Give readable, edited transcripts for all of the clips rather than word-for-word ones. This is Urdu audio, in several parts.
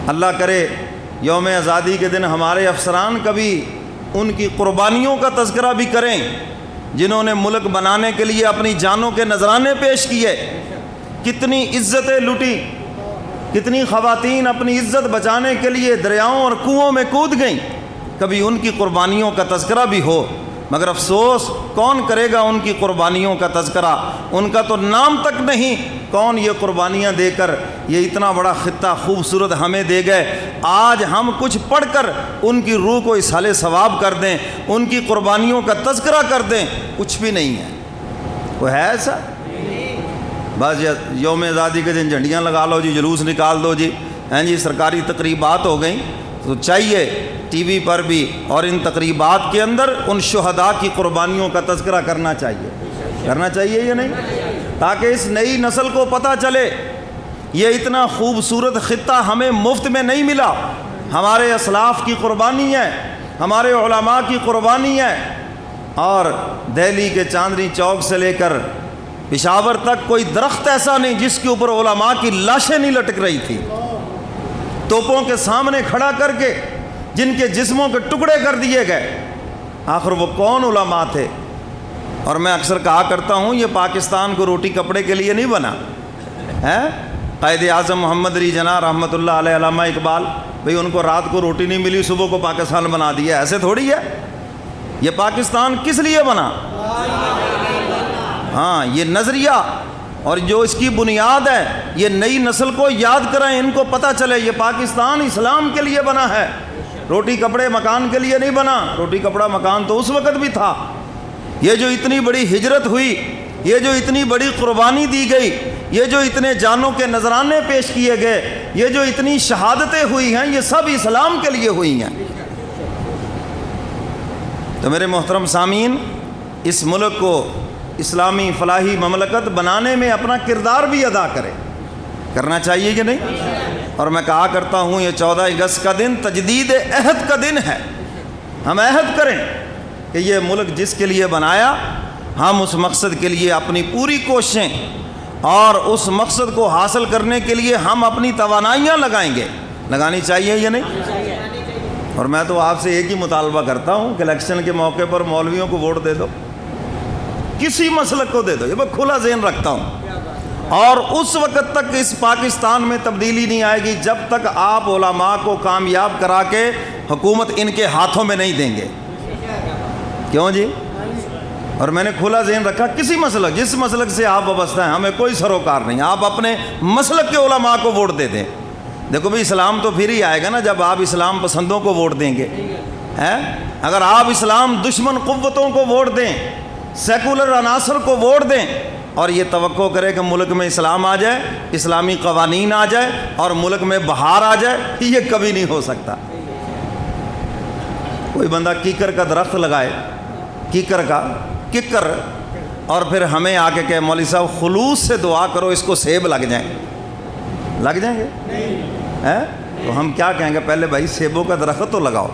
اللہ کرے یوم آزادی کے دن ہمارے افسران کبھی ان کی قربانیوں کا تذکرہ بھی کریں جنہوں نے ملک بنانے کے لیے اپنی جانوں کے نذرانے پیش کیے، کتنی عزتیں لوٹی، کتنی خواتین اپنی عزت بچانے کے لیے دریاؤں اور کنوؤں میں کود گئیں، کبھی ان کی قربانیوں کا تذکرہ بھی ہو۔ مگر افسوس، کون کرے گا ان کی قربانیوں کا تذکرہ؟ ان کا تو نام تک نہیں۔ کون یہ قربانیاں دے کر یہ اتنا بڑا خطہ خوبصورت ہمیں دے گئے، آج ہم کچھ پڑھ کر ان کی روح کو اصحال ثواب کر دیں، ان کی قربانیوں کا تذکرہ کر دیں؟ کچھ بھی نہیں ہے۔ کوئی ہے ایسا؟ بس یوم آزادی کے دن جھنڈیاں لگا لو جی، جلوس نکال دو جی، ہیں جی، سرکاری تقریبات ہو گئیں، تو چاہیے ٹی وی پر بھی اور ان تقریبات کے اندر ان شہداء کی قربانیوں کا تذکرہ کرنا چاہیے یا نہیں؟ تاکہ اس نئی نسل کو پتہ چلے یہ اتنا خوبصورت خطہ ہمیں مفت میں نہیں ملا، ہمارے اسلاف کی قربانی ہے، ہمارے علماء کی قربانی ہے۔ اور دہلی کے چاندنی چوک سے لے کر پشاور تک کوئی درخت ایسا نہیں جس کے اوپر علماء کی لاشیں نہیں لٹک رہی تھی، توپوں کے سامنے کھڑا کر کے جن کے جسموں کے ٹکڑے کر دیے گئے۔ آخر وہ کون علماء تھے؟ اور میں اکثر کہا کرتا ہوں یہ پاکستان کو روٹی کپڑے کے لیے نہیں بنا ہے۔ قائد اعظم محمد علی جناح رحمۃ اللہ علیہ، علامہ اقبال، بھئی ان کو رات کو روٹی نہیں ملی، صبح کو پاکستان بنا دیا، ایسے تھوڑی ہے۔ یہ پاکستان کس لیے بنا؟ ہاں، یہ نظریہ اور جو اس کی بنیاد ہے، یہ نئی نسل کو یاد کرائیں، ان کو پتہ چلے یہ پاکستان اسلام کے لیے بنا ہے، روٹی کپڑے مکان کے لیے نہیں بنا۔ روٹی کپڑا مکان تو اس وقت بھی تھا۔ یہ جو اتنی بڑی ہجرت ہوئی، یہ جو اتنی بڑی قربانی دی گئی، یہ جو اتنے جانوں کے نذرانے پیش کیے گئے، یہ جو اتنی شہادتیں ہوئی ہیں، یہ سب اسلام کے لیے ہوئی ہیں۔ تو میرے محترم سامعین، اس ملک کو اسلامی فلاحی مملکت بنانے میں اپنا کردار بھی ادا کرنا چاہیے کہ نہیں؟ اور میں کہا کرتا ہوں یہ 14 اگست کا دن تجدید عہد کا دن ہے۔ ہم عہد کریں کہ یہ ملک جس کے لیے بنایا، ہم اس مقصد کے لیے اپنی پوری کوششیں اور اس مقصد کو حاصل کرنے کے لیے ہم اپنی توانائیاں لگائیں گے۔ لگانی چاہیے یا نہیں؟ اور میں تو آپ سے ایک ہی مطالبہ کرتا ہوں کہ الیکشن کے موقع پر مولویوں کو ووٹ دے دو، کسی مسلک کو دے دو، یہ میں کھلا ذہن رکھتا ہوں۔ اور اس وقت تک اس پاکستان میں تبدیلی نہیں آئے گی جب تک آپ علماء کو کامیاب کرا کے حکومت ان کے ہاتھوں میں نہیں دیں گے۔ کیوں جی؟ اور میں نے کھلا ذہن رکھا، کسی مسلک، جس مسلک سے آپ وابستہ ہیں، ہمیں کوئی سروکار نہیں، آپ اپنے مسلک کے علماء کو ووٹ دے دیں۔ دیکھو بھئی، اسلام تو پھر ہی آئے گا نا جب آپ اسلام پسندوں کو ووٹ دیں گے۔ اگر آپ اسلام دشمن قوتوں کو ووٹ دیں، سیکولر عناصر کو ووٹ دیں اور یہ توقع کرے کہ ملک میں اسلام آ جائے، اسلامی قوانین آ جائے اور ملک میں بہار آ جائے، یہ کبھی نہیں ہو سکتا۔ کوئی بندہ کیکر کا درخت لگائے، ککر، اور پھر ہمیں آ کے کہ مولوی صاحب خلوص سے دعا کرو اس کو سیب لگ جائیں گے؟ تو ہم کیا کہیں گے؟ پہلے بھائی سیبوں کا درخت تو لگاؤ،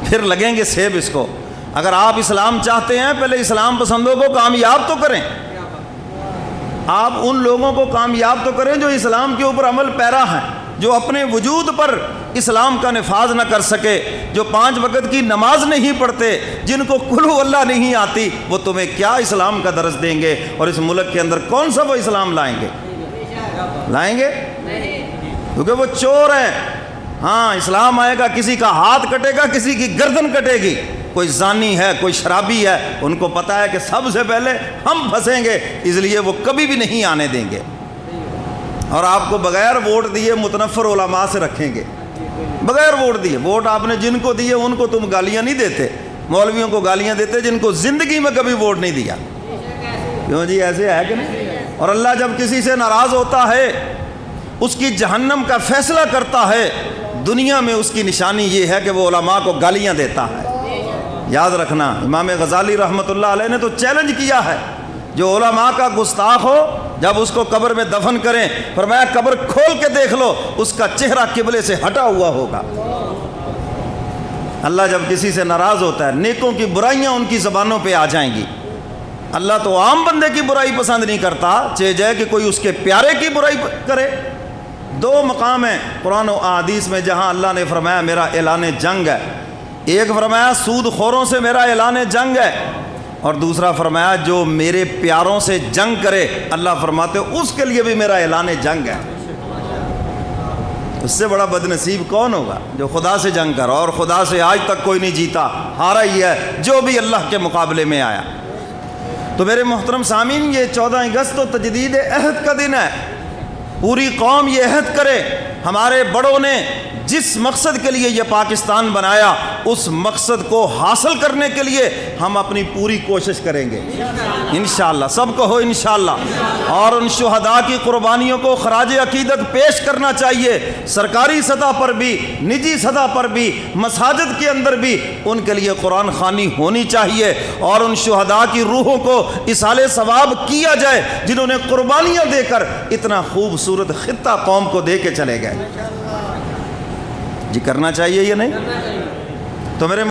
پھر لگیں گے سیب اس کو۔ اگر آپ اسلام چاہتے ہیں، پہلے اسلام پسندوں کو کامیاب تو کریں، آپ ان لوگوں کو کامیاب تو کریں جو اسلام کے اوپر عمل پیرا ہیں، جو اپنے وجود پر اسلام کا نفاذ نہ کر سکے، جو 5 وقت کی نماز نہیں پڑھتے، جن کو قل ہو اللہ نہیں آتی، وہ تمہیں کیا اسلام کا درس دیں گے؟ اور اس ملک کے اندر کون سا وہ اسلام لائیں گے؟ کیونکہ وہ چور ہیں۔ ہاں، اسلام آئے گا، کسی کا ہاتھ کٹے گا، کسی کی گردن کٹے گی، کوئی زانی ہے، کوئی شرابی ہے، ان کو پتہ ہے کہ سب سے پہلے ہم پھنسیں گے، اس لیے وہ کبھی بھی نہیں آنے دیں گے۔ اور آپ کو بغیر ووٹ دیے متنفر علماء سے رکھیں گے، بغیر ووٹ دیے۔ ووٹ آپ نے جن کو دیے ان کو تم گالیاں نہیں دیتے، مولویوں کو گالیاں دیتے جن کو زندگی میں کبھی ووٹ نہیں دیا۔ کیوں جی؟ ایسے ہے کہ نہیں؟ اور اللہ جب کسی سے ناراض ہوتا ہے، اس کی جہنم کا فیصلہ کرتا ہے، دنیا میں اس کی نشانی یہ ہے کہ وہ علماء کو گالیاں دیتا ہے۔ یاد رکھنا، امام غزالی رحمۃ اللہ علیہ نے تو چیلنج کیا ہے، جو علماء کا گستاخ ہو جب اس کو قبر میں دفن کریں، فرمایا قبر کھول کے دیکھ لو، اس کا چہرہ قبلے سے ہٹا ہوا ہوگا۔ اللہ جب کسی سے ناراض ہوتا ہے، نیکوں کی برائیاں ان کی زبانوں پہ آ جائیں گی۔ اللہ تو عام بندے کی برائی پسند نہیں کرتا، چاہے جائے کہ کوئی اس کے پیارے کی برائی کرے، دو مقام ہیں قرآن و احادیث میں جہاں اللہ نے فرمایا میرا اعلان جنگ ہے. ایک فرمایا سود خوروں سے میرا اعلان جنگ ہے، اور دوسرا فرمایا جو میرے پیاروں سے جنگ کرے، اللہ فرماتے اس کے لیے بھی میرا اعلان جنگ ہے. اس سے بڑا بد نصیب کون ہوگا جو خدا سے جنگ کر، اور خدا سے آج تک کوئی نہیں جیتا، ہارا ہی ہے جو بھی اللہ کے مقابلے میں آیا. تو میرے محترم سامعین، یہ 14 اگست تو تجدید عہد کا دن ہے. پوری قوم یہ عہد کرے ہمارے بڑوں نے جس مقصد کے لیے یہ پاکستان بنایا اس مقصد کو حاصل کرنے کے لیے ہم اپنی پوری کوشش کریں گے انشاءاللہ. سب کو ہو انشاءاللہ. اور ان شہداء کی قربانیوں کو خراج عقیدت پیش کرنا چاہیے، سرکاری سطح پر بھی، نجی سطح پر بھی، مساجد کے اندر بھی ان کے لیے قرآن خوانی ہونی چاہیے، اور ان شہداء کی روحوں کو اصالِ ثواب کیا جائے جنہوں نے قربانیاں دے کر اتنا خوبصورت خطہ قوم کو دے کے چلے گئے. جی کرنا چاہیے یا نہیں؟ تو میرے